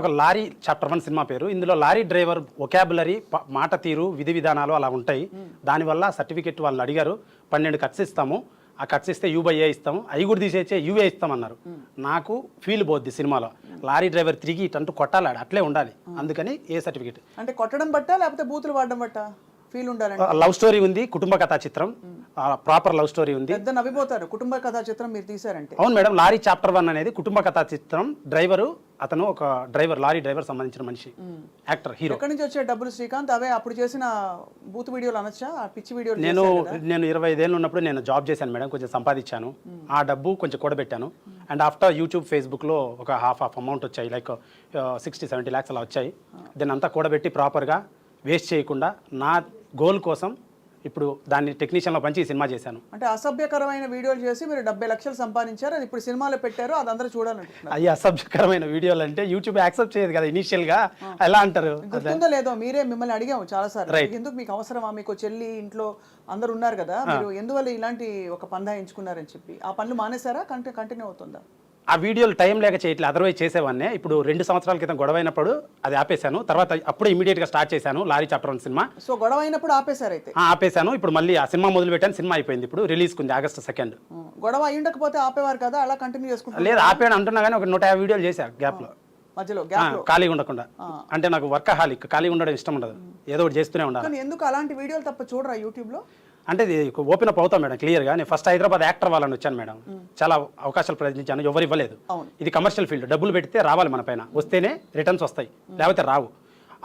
ఒక lorry chapter 1 cinema పేరు. ఇందులో లారీ డ్రైవర్ వొకాబులరీ, మాట తీరు, విధి విధానాలు అలా ఉంటాయి. దానివల్ల సర్టిఫికెట్ వాళ్ళు అడిగారు. 12 కట్స్ ఇస్తాము, ఆ కట్స్ ఇస్తే యూబైఏ ఇస్తాము, అవి కూడా తీసేచ్చే యూఏ ఇస్తామన్నారు. నాకు ఫీల్ పోద్ది సినిమాలో లారీ డ్రైవర్ తిరిగి ఇటంటూ కొట్టాలాడు, అట్లే ఉండాలి. అందుకని ఏ సర్టిఫికెట్ అంటే కొట్టడం బట్టా లేకపోతే బూతులు వాడడం బట్టా ఫీల్ ఉండాలంటే? లవ్ స్టోరీ ఉంది, కుటుంబ కథా చిత్రం, ప్రాపర్ లవ్ స్టోరీ ఉంది. పెద్ద నవ్విపోతారు కుటుంబ కథా చిత్రం మీరు తీసారంటే. అవును మేడం, లారీ చాప్టర్ 1 అనేది కుటుంబ కథా చిత్రం. డ్రైవరు అతను ఒక డ్రైవర్, లారీ డ్రైవర్ సంబంధించిన మనిషి, యాక్టర్, హీరో. ఎక్కడి నుంచి వచ్చే డబ్బులు శ్రీకాంత్? అవే అప్పుడు చేసిన బూత్ వీడియోలు అనొచ్చా? ఆ పిచ్చి వీడియోలు నేను 25 ఏళ్ళు ఉన్నప్పుడు నేను జాబ్ చేశాను మేడం, కొంచెం సంపాదించాను. ఆ డబ్బు కొంచెం కూడబెట్టాను. అండ్ ఆఫ్టర్ యూట్యూబ్, ఫేస్బుక్లో ఒక హాఫ్ అమౌంట్ వచ్చాయి, లైక్ 60-70 lakhs అలా వచ్చాయి. దీన్ని అంతా కూడబెట్టి ప్రాపర్గా వేస్ట్ చేయకుండా నా గోల్ కోసం ఇప్పుడు దాన్ని టెక్నీషియన్లో పంచి ఈ సినిమా చేశాను. అంటే అసభ్యకరమైన వీడియోలు చేసి మీరు 70 లక్షలు సంపాదించారు, అది ఇప్పుడు సినిమాలో పెట్టారు, అది అందరూ చూడాలంటున్నారు. అవి అసభ్యకరమైన వీడియోలు అంటే యూట్యూబ్ యాక్సెప్ట్ చేయదు కదా ఇనీషియల్గా, ఎలా అంటారు? గుర్తుందో లేదో మీరే మిమ్మల్ని అడిగాము చాలాసార్లు, ఎందుకు మీకు అవసరమా, మీకు చెల్లి ఇంట్లో అందరు ఉన్నారు కదా, మీరు ఎందువల్ల ఇలాంటి ఒక పందా ఎంచుకున్నారని చెప్పి ఆ పనులు మానేశారా? కంటిన్యూ అవుతుందా? ఆ వీడియోలు టైం లేక చేయట్లేదు, అదర్వైజ్ చేసేవాడినే. ఇప్పుడు 2 సంవత్సరాల క్రితం గొడవ అయినప్పుడు అది ఆపేశాను. తర్వాత అప్పుడే ఇమీడియట్గా స్టార్ట్ చేశాను లారీ చాప్టర్ 1 సినిమా. సో గొడవ అయినప్పుడు ఆపేశారు అయితే? ఆపేశాను. ఇప్పుడు మళ్ళీ ఆ సినిమా మొదలు పెట్టాను. సినిమా అయిపోయింది, ఇప్పుడు రిలీజ్కి ఉంది August 2nd. గొడవ అయి ఉండకపోతే ఆపేవారు కదా, అలా కంటిన్యూ చేసుకుంటారు? లేదు, ఆపేయను అంటున్నా కానీ ఒక 150 వీడియోలు చేశాను గ్యాప్లో, మధ్యలో ఖాళీగా ఉండకుండా. అంటే నాకు వర్కహాలిక్, ఖాళీగా ఉండడం ఇష్టం ఉండదు, ఏదో ఒకటి చేస్తూనే ఉండాలి. కానీ ఎందుకు అలాంటి వీడియోలు తప్ప చూడరా యూట్యూబ్లో? అంటే ఇది ఓపెన్ అప్ అవుతాం మేడం క్లియర్గా. నేను ఫస్ట్ హైదరాబాద్ యాక్టర్ వాళ్ళని వచ్చాను మేడం, చాలా అవకాశాలు ప్రయత్నించాను, ఎవరు ఇవ్వలేదు. ఇది కమర్షియల్ ఫీల్డ్, డబ్బులు పెడితే రావాలి మన పైన, వస్తేనే రిటర్న్స్ వస్తాయి, లేకపోతే రావు.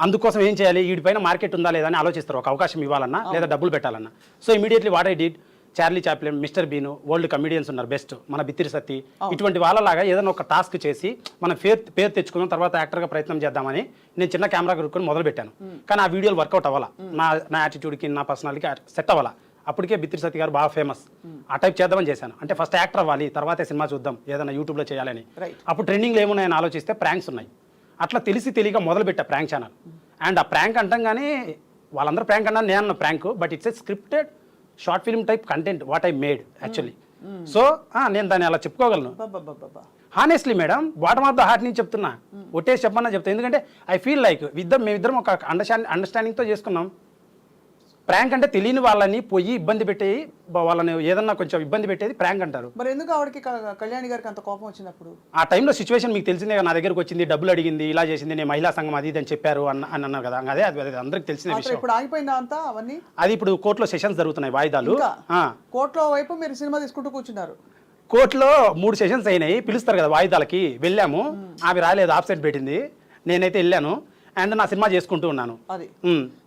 అందుకోసం ఏం చేయాలి, వీడిపైన మార్కెట్ ఉందా లేదా అని ఆలోచిస్తారు, ఒక అవకాశం ఇవ్వాలన్నా లేదా డబ్బులు పెట్టాలన్నా. So immediately what I did, Charlie Chaplin, mister Bean, world comedians ఉన్నారు బెస్ట్, మన బిత్తిరి సత్తి, ఇటువంటి వాళ్ళలాగా ఏదైనా ఒక టాస్క్ చేసి మనం పేరు తెచ్చుకున్న తర్వాత యాక్టర్గా ప్రయత్నం చేద్దామని నేను చిన్న కెమెరా కొనుక్కొని మొదలు పెట్టాను. కానీ ఆ వీడియోలు వర్కౌట్ అవ్వాలా, నా యాటిట్యూడ్కి, నా పర్సనాలిటీకి సెట్ అవ్వాలా. అప్పటికే బిత్తిరి సత్తి గారు బాగా ఫేమస్, ఆ టైప్ చేద్దామని చేశాను. అంటే ఫస్ట్ యాక్టర్ అవ్వాలి, తర్వాతే సినిమా చూద్దాం, ఏదైనా యూట్యూబ్లో చేయాలని. అప్పుడు ట్రెండింగ్లో ఏమున్నాయని ఆలోచిస్తే ప్రాంక్స్ ఉన్నాయి. అట్లా తెలియక మొదలుపెట్టా ప్రాంక్ ఛానల్. అండ్ ఆ ప్రాంక్ అంటాగానే వాళ్ళందరూ ప్రాంక్ అన్నా, నేను అన్న prank, but it's a scripted short film type content what I made actually. So నేను దాన్ని అలా చెప్పుకోగలను honestly madam, bottom of the heart నుంచి చెప్తున్నా, ఒట్టేసి చెప్పమన్నా చెప్తాను. ఎందుకంటే ఐ ఫీల్ లైక్ మేమిద్దరం ఒక అండర్స్టాండింగ్తో చేసుకున్నాం. ప్రాంక్ అంటే తెలియని వాళ్ళని పోయి ఇబ్బంది పెట్టేది, వాళ్ళని ఏదన్నా కొంచెం ఇబ్బంది పెట్టేది ప్రాంక్ అంటారు. మరి ఎందుకు ఆవిడకి కళ్యాణి గారికి అంత కోపం వచ్చినప్పుడు? ఆ టైంలో సిచ్యువేషన్ మీకు తెలిసిందే, నా దగ్గరకు వచ్చింది, డబ్బులు అడిగింది, ఇలా చేసింది, నేను మహిళా సంఘం అది అని చెప్పారు అని అన్నారు కదా. అదే అది అందరికి తెలిసిన విషయం. ఇప్పుడు ఆగిపోయిందా అంతా అవన్నీ? అది ఇప్పుడు కోర్టులో సెషన్స్ జరుగుతున్నాయి, వాయిదాలు. కోర్టులో వైపు మీరు సినిమా తీసుకుంటూ కూర్చున్నారు. కోర్టులో 3 సెషన్స్ అయినాయి, పిలుస్తారు కదా వాయిదాలకి, వెళ్ళాము. ఆమె రాలేదు, ఆబ్సెంట్ పెట్టింది, నేనైతే వెళ్ళాను. అండ్ నా సినిమా చేసుకుంటూ ఉన్నాను. అది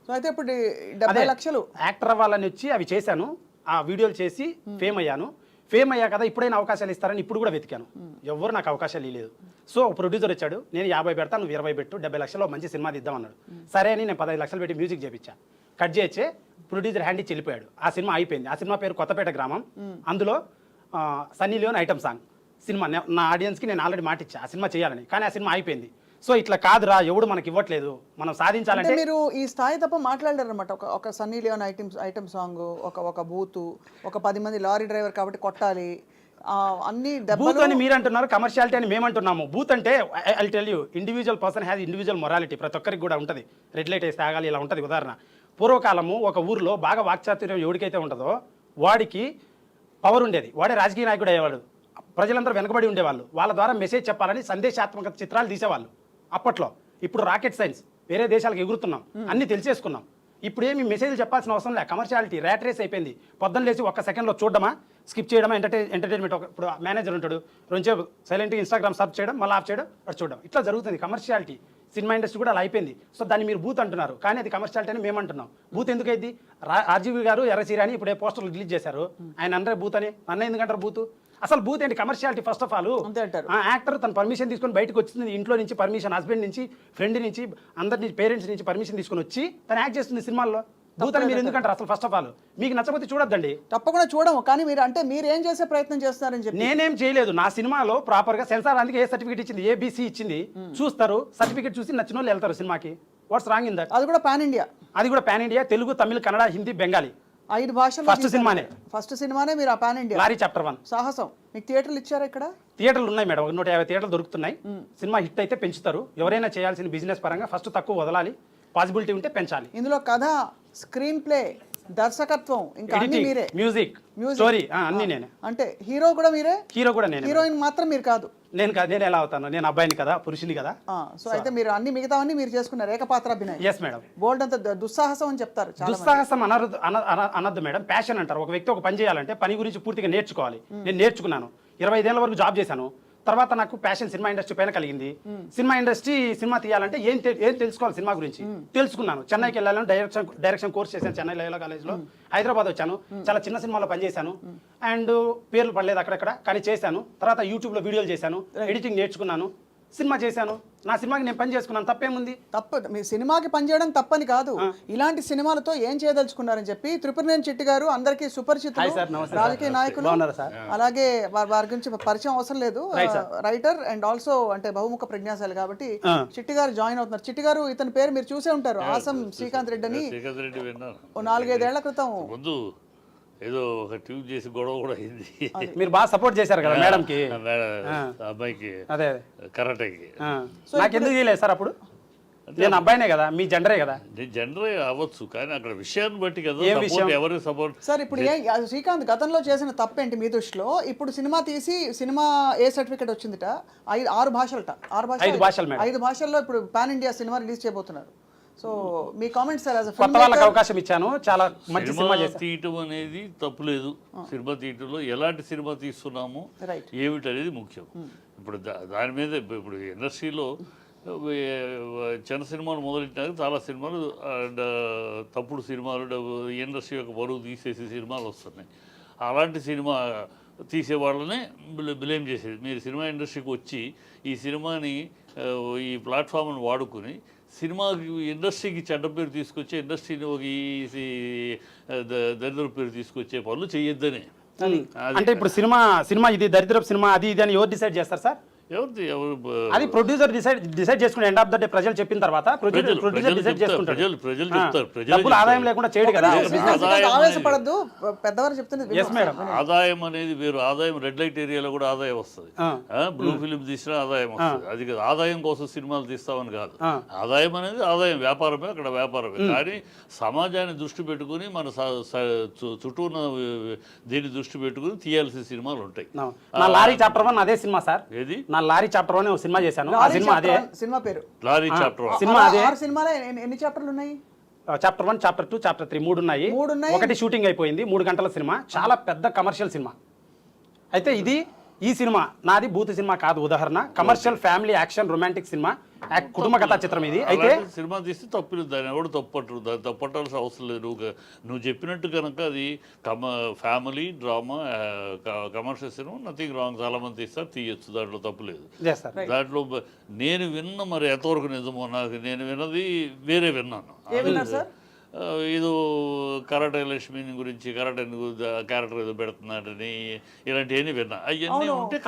సో అయితే ఇప్పుడు 70 లక్షలు యాక్టర్ అవ్వాలని వచ్చి అవి చేశాను, ఆ వీడియోలు చేసి ఫేమ్ అయ్యాను. ఫేమ్ అయ్యా కదా, ఇప్పుడైనా అవకాశాలు ఇస్తారని ఇప్పుడు కూడా వెతికాను, ఎవరు నాకు అవకాశాలు ఇవ్వలేదు. సో ప్రొడ్యూసర్ వచ్చాడు, నేను 50 పెడతాను, నువ్వు 20 పెట్టు, 70 లక్షలు మంచి సినిమా తీద్దాం అన్నాడు. సరే అని నేను 15 లక్షలు పెట్టి మ్యూజిక్ చేయించా, కట్ చేయొచ్చే, ప్రొడ్యూసర్ హ్యాండ్ ఇచ్చి వెళ్ళిపోయాడు. ఆ సినిమా అయిపోయింది. ఆ సినిమా పేరు కొత్తపేట గ్రామం. అందులో Sunny Leone item song cinema. నా ఆడియన్స్కి నేను ఆల్రెడీ మాట ఇచ్చా ఆ సినిమా చేయాలని, కానీ ఆ సినిమా అయిపోయింది. సో ఇట్లా కాదురా, ఎవడు మనకి ఇవ్వట్లేదు, మనం సాధించాలంటే. మీరు ఈ స్థాయి తప్ప మాట్లాడారు అనమాట. ఒక సన్నీ లియోన్ ఐటమ్ సాంగ్, ఒక బూతు, ఒక 10 మంది లారీ డ్రైవర్ కాబట్టి కొట్టాలి, అన్ని బూత్ అని మీరు అంటున్నారు, కమర్షియాలిటీ అని మేము అంటున్నాము. బూత్ అంటే I tell you, individual person has individual morality, ప్రతి ఒక్కరికి కూడా ఉంటుంది. రెడ్ లైట్ వేసి తాగాలి, ఇలా ఉంటుంది. ఉదాహరణ, పూర్వకాలము ఒక ఊర్లో బాగా వాక్చాతుర్యం ఎవరికైతే ఉంటుందో వాడికి పవర్ ఉండేది, వాడే రాజకీయ నాయకుడు అయ్యేవాడు. ప్రజలందరూ వెనకబడి ఉండేవాళ్ళు, వాళ్ళ ద్వారా మెసేజ్ చెప్పాలని సందేశాత్మక చిత్రాలు తీసేవాళ్ళు అప్పట్లో. ఇప్పుడు రాకెట్ సైన్స్, వేరే దేశాలకు ఎగురుతున్నాం, అన్ని తెలిసేసుకున్నాం. ఇప్పుడు ఏమి మెసేజ్లు చెప్పాల్సిన అవసరం లేదు, కమర్షియాలిటీ ర్యాట్ రేస్ అయిపోయింది. పొద్దున్న లేచి 1 సెకండ్లో చూడడమా, స్కిప్ చేయడమా, ఎంటర్టైన్మెంట్. ఇప్పుడు మేనేజర్ ఉంటాడు, రెండుసేపు సైలెంట్గా ఇన్స్టాగ్రామ్ సర్చ్ చేయడం, మళ్ళీ ఆఫ్ చేయడం, అటు చూడడం, ఇట్లా జరుగుతుంది కమర్షియాలిటీ. సినిమా ఇండస్ట్రీ కూడా అలా అయిపోయింది. సో దాన్ని మీరు బూత్ అంటున్నారు, కానీ అది కమర్షియాలిటీ అని మేము అంటున్నాం. బూత్ ఎందుకు అయింది? ఆర్జీవి గారు ఎర్రసీర అని ఇప్పుడే పోస్టర్లు రిలీజ్ చేశారు, ఆయన అందరూ బూత్ అని. నన్ను ఎందుకంటారు బూత్? అసలు బూత్ ఏంటి? Commerciality first of all. Actor తన పర్మిషన్ తీసుకొని బయటకు వచ్చింది, ఇంట్లో నుంచి పర్మిషన్, హస్బెండ్ నుంచి, ఫ్రెండ్ నుంచి, అందరి పేరెంట్స్ నుంచి పర్మిషన్ తీసుకొని వచ్చి తను యాక్ట్ చేస్తుంది సినిమాల్లో. బూత్ అని మీరు ఎందుకంటారు అసలు? ఫస్ట్ ఆఫ్ ఆల్ మీకు నచ్చకపోతే చూడొద్దండి. తప్పకుండా చూడము, కానీ మీరు ఏం చేసే ప్రయత్నం చేస్తున్నారని చెప్పి. నేనేం చేయలేదు. నా సినిమాలో ప్రాపర్గా సెన్సార్ అందుకే ఏ సర్టిఫికేట్ ఇచ్చింది, ABC ఇచ్చింది. చూస్తారు, సర్టిఫికేట్ చూసి నచ్చిన వాళ్ళు వెళ్తారు సినిమాకి. What's wrong in that? అది కూడా పాన్ ఇండియా. అది కూడా పాన్ ఇండియా, తెలుగు, తమిళ, కన్నడ, హిందీ, బెంగాలీ. 5 భాషల్లో ఫస్ట్ సినిమానే ఫస్ట్ సినిమానే మీరు ఆ పాన్ ఇండియా లారీ చాప్టర్ 1. సాహసం. మీకు థియేటర్లు ఇచ్చారా ఇక్కడ? థియేటర్లు ఉన్నాయి మేడం, 150 థియేటర్లు దొరుకుతున్నాయి. సినిమా హిట్ అయితే పెంచుతారు. ఎవరైనా చేయాల్సిన బిజినెస్ పరంగా ఫస్ట్ తక్కువ వదలాలి, పాసిబిలిటీ ఉంటే పెంచాలి. ఇందులో కథ, స్క్రీన్ ప్లే, దర్శకత్వం, ఇంకా అన్ని మీరే. మ్యూజిక్, స్టోరీ అన్ని నేనే. అంటే హీరో కూడా మీరే, హీరో కూడా నేనే. హీరోయిన్ మాత్రం మీరు కాదు. నేను ఎలా అవుతాను, నేను అబ్బాయిని కదా, పురుషుని కదా. సో అయితే మీరు అన్ని మిగతావన్నీ మీరు చేసుకున్నారు, ఏకపాత్రాభినయం. Yes madam. బోల్డ్ అంత దుస్సాహసం అని చెప్తారు చాలా మంది. దుస్సాహసం అనద్దు మేడం, ప్యాషన్ అంటారు. ఒక వ్యక్తి ఒక పని చేయాలంటే పని గురించి పూర్తిగా నేర్చుకోవాలి. నేను నేర్చుకున్నాను, 25 ఏళ్ళ వరకు జాబ్ చేశాను. తర్వాత నాకు ప్యాషన్ సినిమా ఇండస్ట్రీ పైన కలిగింది. సినిమా ఇండస్ట్రీ, సినిమా తీయాలంటే ఏం తెలుసుకోవాలి సినిమా గురించి తెలుసుకున్నాను. చెన్నైకి వెళ్ళాను, డైరెక్షన్ కోర్స్ చేశాను చెన్నై లయోలా కాలేజ్లో. హైదరాబాద్ వచ్చాను, చాలా చిన్న సినిమాలో పనిచేశాను. అండ్ పేర్లు పడలేదు అక్కడక్కడ, కానీ చేశాను. తర్వాత యూట్యూబ్లో వీడియోలు చేశాను, ఎడిటింగ్ నేర్చుకున్నాను, సినిమా చేశాను. నా సినిమాకి నేను పని చేసుకున్నాను, తప్పేముంది? తప్పదు, మీ సినిమాకి పనిచేయడం తప్పని కాదు. ఇలాంటి సినిమాలతో ఏం చేయదలుచుకున్నారని చెప్పి త్రిపురనేని చిట్టి గారు అందరికీ సుపరిచితులు, రాజకీయ నాయకులు. అలాగే వారి గురించి పరిచయం అవసరం లేదు, రైటర్ అండ్ ఆల్సో అంటే బహుముఖ ప్రజ్ఞాశాలి కాబట్టి చిట్టి గారు జాయిన్ అవుతున్నారు. చిట్టి గారు, ఇతని పేరు మీరు చూసే ఉంటారు, ఆసం శ్రీకాంత్ రెడ్డి అని. 4-5 ఏళ్ల క్రితం ఏదో ఒక ట్యూబ్ చేసి గొడవ కూడా అయింది. మీరు బాగా సపోర్ట్ చేశారు కదా మేడం కి, అబ్బాయికి, అదే కరాటేకి. నాకెందుకు చేయలేదు సార్ అప్పుడు? నేను అబ్బాయినే కదా, మీ జెండరే కదా. జెండరే అవ్వచ్చు, కానీ అక్కడ విషయాన్ని బట్టి కదా ఎవరికి సపోర్ట్. సార్ ఇప్పుడు శ్రీకాంత్ గతంలో చేసిన తప్పేంటి మీ దృష్టిలో? ఇప్పుడు సినిమా తీసి సినిమా ఏ సర్టిఫికేట్ వచ్చిందిట? 6 భాషలట. 5 భాషల్లో ఇప్పుడు పాన్ ఇండియా సినిమా రిలీజ్ చేయబోతున్నారు. సో మీ కామెంట్స్ సార్, కొత్త వాళ్ళకి అవకాశం ఇచ్చాను, చాలా మంచి సినిమా తీయటం అనేది తప్పులేదు. సినిమా తీయటంలో ఎలాంటి సినిమా తీస్తున్నాము ఏమిటి అనేది ముఖ్యం. ఇప్పుడు దాని మీద ఇప్పుడు ఇండస్ట్రీలో చిన్న సినిమాలు మొదలెట్టినాక చాలా సినిమాలు తప్పుడు సినిమాలు, ఇండస్ట్రీ యొక్క బరువు తీసేసి సినిమాలు వస్తున్నాయి. అలాంటి సినిమా తీసే వాళ్ళనే బ్లేమ్ చేసేది. మీరు సినిమా ఇండస్ట్రీకి వచ్చి ఈ సినిమాని, ఈ ప్లాట్ఫామ్ని వాడుకుని సినిమాకి, ఇండస్ట్రీకి చెడ్డ పేరు తీసుకొచ్చే, ఇండస్ట్రీని ఒక దరిద్ర పేరు తీసుకొచ్చే పనులు చేయొద్దనే. అంటే ఇప్పుడు సినిమా ఇది దరిద్రపు సినిమా అది ఇది అని ఎవరు డిసైడ్ చేస్తారు సార్? అది ప్రొడ్యూసర్ డిసైడ్ చేసుకుని ఎండ్ ఆఫ్ ద డే ప్రజలు చెప్పిన తర్వాత ప్రొడ్యూసర్ డిసైడ్ చేసుకుంటారు. డబ్బులు ఆదాయం లేకుండా చేయడు కదా. ఆవేశపడద్దు, పెద్దవారు చెప్తున్నది. ఆదాయం అనేది వేరు. ఆదాయం రెడ్ లైట్ ఏరియాలో కూడా ఆదాయం వస్తుంది, బ్లూ ఫిలిం తీసినా ఆదాయం వస్తుంది. అది కాదు ఆదాయం కోసం సినిమాలు తీస్తామని కాదు. ఆదాయం అనేది ఆదాయం, వ్యాపారమే, అక్కడ వ్యాపారమే. కానీ సమాజాన్ని దృష్టి పెట్టుకుని, మన చుట్టూ ఉన్న దీన్ని దృష్టి పెట్టుకుని తీయాల్సిన సినిమాలు ఉంటాయి. నా లారీ చాప్టర్ 1 అదే సినిమా సార్. ఏది? నా లారీ చాప్టర్ 1 సినిమా చేశాను. ఆ సినిమా అదే సినిమా పేరు, లారీ చాప్టర్ 1. సినిమా అదే. 6 సినిమాలో ఎన్ని చాప్టర్లు ఉన్నాయి? చాప్టర్ 1, చాప్టర్ 2, చాప్టర్ 3 3 ఉన్నాయి. ఒకటి షూటింగ్ అయిపోయింది, 3 గంటల సినిమా, చాలా పెద్ద కమర్షియల్ సినిమా. అయితే ఈ సినిమా నాది బూత్ సినిమా కాదు, ఉదాహరణ commercial family action romantic cinema, కుటుంబ కథా చిత్రం ఇది. అయితే సినిమా తీస్తే తప్పులేదు, దాన్ని ఎవడు తప్పట్టు, దాన్ని తప్పట్టాల్సిన అవసరం లేదు. నువ్వు చెప్పినట్టు కనుక అది family drama commercial cinema, nothing wrong. చాలా మంది తీస్తారు, తీయచ్చు, దాంట్లో తప్పులేదు. దాంట్లో నేను విన్న, మరి ఎంతవరకు నిజమో నాకు, నేను విన్నది వేరే విన్నాను. ఏదో కరాటే లక్ష్మి గురించి, కరాటే క్యారెక్టర్ ఏదో పెడుతున్నాడని ఇలాంటివన్నీ విన్నా. అవన్నీ ఉంటే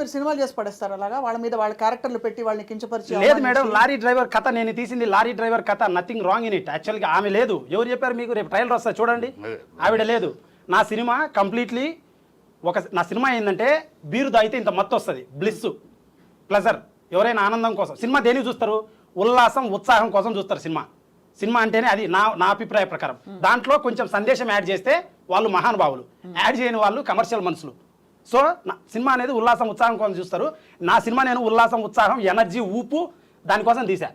మీరు సినిమాలు చేసి పడేస్తారు అలాగా, వాళ్ళ మీద వాళ్ళ క్యారెక్టర్లు పెట్టి వాళ్ళని కించపరిచి. లేదు మేడం, లారీ డ్రైవర్ కథ నేను తీసింది, లారీ డ్రైవర్ కథ, నథింగ్ రాంగ్ ఇన్ ఇట్. యాక్చువల్గా ఆమె లేదు. ఎవరు చెప్పారు మీకు? రేపు ట్రైలర్ వస్తా చూడండి, ఆవిడ లేదు. నా సినిమా కంప్లీట్లీ నా సినిమా ఏంటంటే బీరు తాగితే ఇంత మత్తు వస్తుంది, బ్లిస్, ప్లెజర్. ఎవరైనా ఆనందం కోసం సినిమా దేనికి చూస్తారు? ఉల్లాసం, ఉత్సాహం కోసం చూస్తారు సినిమా అంటేనే అది నా అభిప్రాయ ప్రకారం. దాంట్లో కొంచెం సందేశం యాడ్ చేస్తే వాళ్ళు మహానుభావులు, యాడ్ చేయని వాళ్ళు కమర్షియల్ మనుషులు. సో సినిమా అనేది ఉల్లాసం, ఉత్సాహం కోసం చూస్తారు. నా సినిమా నేను ఉల్లాసం, ఉత్సాహం, ఎనర్జీ, ఊపు దానికోసం తీసా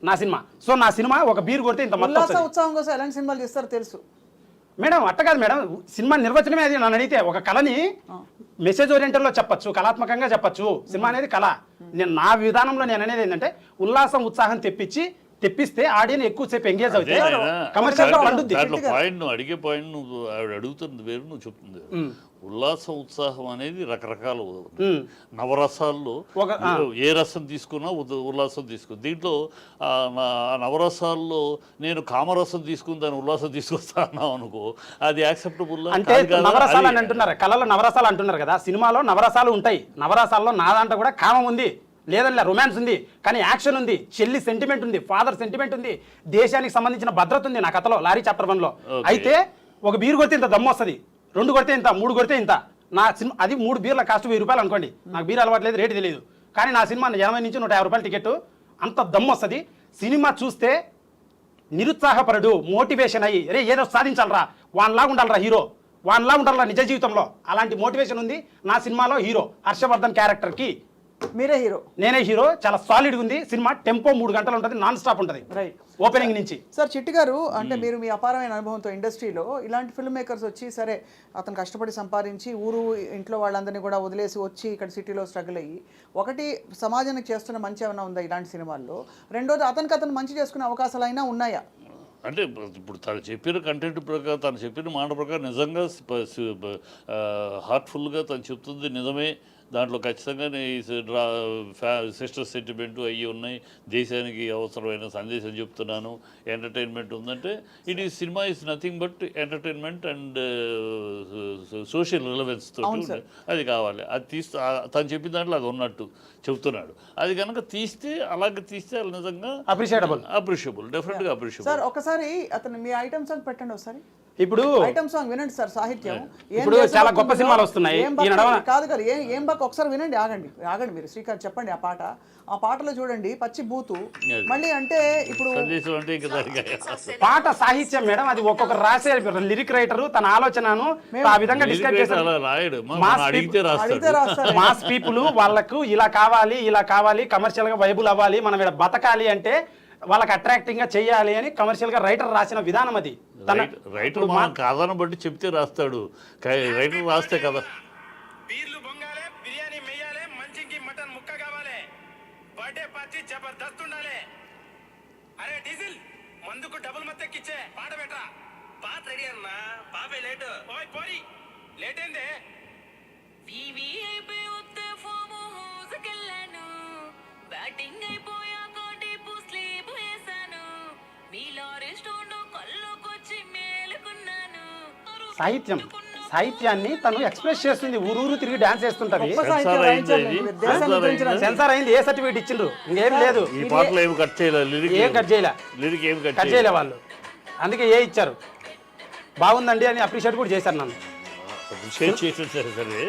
నా సినిమా. సో నా సినిమా ఒక బీరు కొడితే ఇంత ఉల్లాసం, ఉత్సాహం కోసం ఎలాంటి సినిమాలు తీస్తారో తెలుసు మేడం. అట్ట కాదు మేడం, సినిమా నిర్వచనమే అది. నన్ను అడిగితే ఒక కళని మెసేజ్ ఓరియంటెడ్లో చెప్పచ్చు, కళాత్మకంగా చెప్పచ్చు. సినిమా అనేది కళ. నా విధానంలో నేను అనేది ఏంటంటే ఉల్లాసం, ఉత్సాహం తెప్పిస్తే ఆడియన్స్ ఎక్కువసేపు ఎంగేజ్ అవుతాయి. అడిగే పాయింట్ నువ్వు ఆవిడ అడుగుతుంది వేరు, నువ్వు చెప్తుంది వేరు. ఉల్లాసం, ఉత్సాహం అనేది రకరకాల నవరసాల్లో ఏ రసం తీసుకున్నా ఉల్లాసం తీసుకుని, దీంట్లో నవరసాల్లో నేను కామరసం తీసుకుని దాన్ని ఉల్లాసం తీసుకొస్తాను అనుకో, అది యాక్సెప్టబుల్ అంటే. నవరసాలు అని అంటున్నారు, కళలో నవరసాలు అంటున్నారు కదా. సినిమాలో నవరసాలు ఉంటాయి. నవరసాల్లో నా దాంట్లో కూడా కామం ఉంది, లేదనిలే, రొమాన్స్ ఉంది కానీ యాక్షన్ ఉంది, చెల్లి సెంటిమెంట్ ఉంది, ఫాదర్ సెంటిమెంట్ ఉంది, దేశానికి సంబంధించిన భద్రత ఉంది నా కథలో లారీ చాప్టర్ 1లో. అయితే ఒక బీరు కొడితే ఇంత దమ్ము వస్తుంది, 2 కొడితే ఇంత, 3 కొడితే ఇంత. నా సినిమా అది 3 బీర్ల కాస్ట్ 1000 రూపాయలు అనుకోండి, నాకు బీర్ అలవాటు లేదు, రేటు తెలియదు, కానీ నా సినిమా 80 నుంచి 150 రూపాయలు టికెట్, అంత దమ్ము వస్తుంది. సినిమా చూస్తే నిరుత్సాహపరుడు మోటివేషన్ అయ్యి రే ఏదో సాధించాలరా, వాన్లాగా ఉండాలరా హీరో, వాన్లా ఉండాలరా నిజ జీవితంలో, అలాంటి మోటివేషన్ ఉంది నా సినిమాలో. హీరో హర్షవర్ధన్ క్యారెక్టర్కి మీరే హీరో, నేనే హీరో. చాలా సాలిడ్గా ఉంది సినిమా. టెంపో 3 గంటలు ఉంటుంది, నాన్ స్టాప్ ఉంటుంది రైట్ ఓపెనింగ్ నుంచి. సార్ చిట్టి గారు, అంటే మీరు మీ అపారమైన అనుభవంతో ఇండస్ట్రీలో ఇలాంటి ఫిల్మ్ మేకర్స్ వచ్చి, సరే అతను కష్టపడి సంపాదించి ఊరు ఇంట్లో వాళ్ళందరినీ కూడా వదిలేసి వచ్చి ఇక్కడ సిటీలో స్ట్రగుల్ అయ్యి, ఒకటి సమాజానికి చేస్తున్న మంచి ఏమైనా ఉందా ఇలాంటి సినిమాల్లో? రెండోది అతను మంచి చేసుకునే అవకాశాలు అయినా ఉన్నాయా? అంటే ఇప్పుడు తను చెప్పిన కంటెంట్ ప్రకారం, తను చెప్పిన మాట ప్రకారం నిజంగా హార్ట్ఫుల్గా తను చెప్తుంది నిజమే. దాంట్లో ఖచ్చితంగానే సిస్టర్ సెంటిమెంట్ అవి ఉన్నాయి, దేశానికి అవసరమైన సందేశం చెప్తున్నాను, ఎంటర్టైన్మెంట్ ఉందంటే it is cinema is nothing but entertainment and social relevance తోటి అది కావాలి. అది తీస్తే తను చెప్పిన దాంట్లో అది ఉన్నట్టు చెప్తున్నాడు. అది కనుక తీస్తే అలాగే తీస్తే అది నిజంగా అప్రిషియబుల్, డెఫినెట్గా అప్రిషియబుల్. సార్ ఒకసారి అతను మీ ఐటమ్ సాంగ్ పెట్టండి ఒకసారి. ఇప్పుడు ఐటమ్ సాంగ్ వినండి సార్, సాహిత్యం ఇప్పుడు చాలా గొప్ప సినిమాలు వస్తున్నాయి. కాదు కదా ఏం బాక్ ఒకసారి వినండి, ఆగండి మీరు శ్రీకాంత్ చెప్పండి. ఆ పాటలో చూడండి పచ్చి బూతు, మళ్ళీ అంటే ఇప్పుడు పాట సాహిత్యం మేడం, అది ఒక్కొక్క రాసే లిరిక్ రైటర్ తన ఆలోచనను ఆ విధంగా డిస్క్రైబ్ చేశారు. మాస్ పీపుల్ వాళ్ళకు ఇలా కావాలి, కమర్షియల్ గా వైబుల్ అవ్వాలి, మనం ఇక్కడ బతకాలి అంటే వాళ్ళకి అట్రాక్టింగ్ గా చెయ్యాలి అని కమర్షియల్ గా రైటర్ రాసిన విధానం అది. రైటర్ మన కాదని బట్టి చెప్తే రాస్తాడు, రైటర్ రాస్తే కదా. బీర్లు బొంగాలే, బిర్యానీ మెయ్యాలే, మంచికి మటన్ ముక్క కావాలే, బర్త్డే పార్టీ జబర్దస్త్ ఉండాలి. అరే డీజిల్ మందుకు డబుల్ మత్తెక్కిచ్చే పాట బెట్రా. పాట రెడీ అన్నా, బాబే లేట్. ఓయ్ పోరి లేట్ ఏందే? వివిఐపి ఉత్తే ఫామ్ హౌస్కెళ్ళాను, బ్యాటింగ్ అయిపోయాక డీప్ స్లీప్ వేసాను, మీలో రెస్టారెంట్ కళ్ళకొచ్చి మేలుకున్నాను. సాహిత్యాన్ని తను ఎక్స్ప్రెస్ చేస్తుంది, ఊరూరు తిరిగి డాన్స్ చేస్తుంటది. దేశాన్ని సెన్సార్ అయింది, ఏ సర్టిఫికేట్ ఇచ్చిండ్రు? ఇంకేం లేదు. ఈ పాటలో ఏమి కట్ చేయలేదు, ఏం కట్ చేయలే వాళ్ళు, అందుకే ఏ ఇచ్చారు. బాగుందండి అని అప్రిషియేట్ కూడా చేశారు నన్ను. చేసేసారు సరే.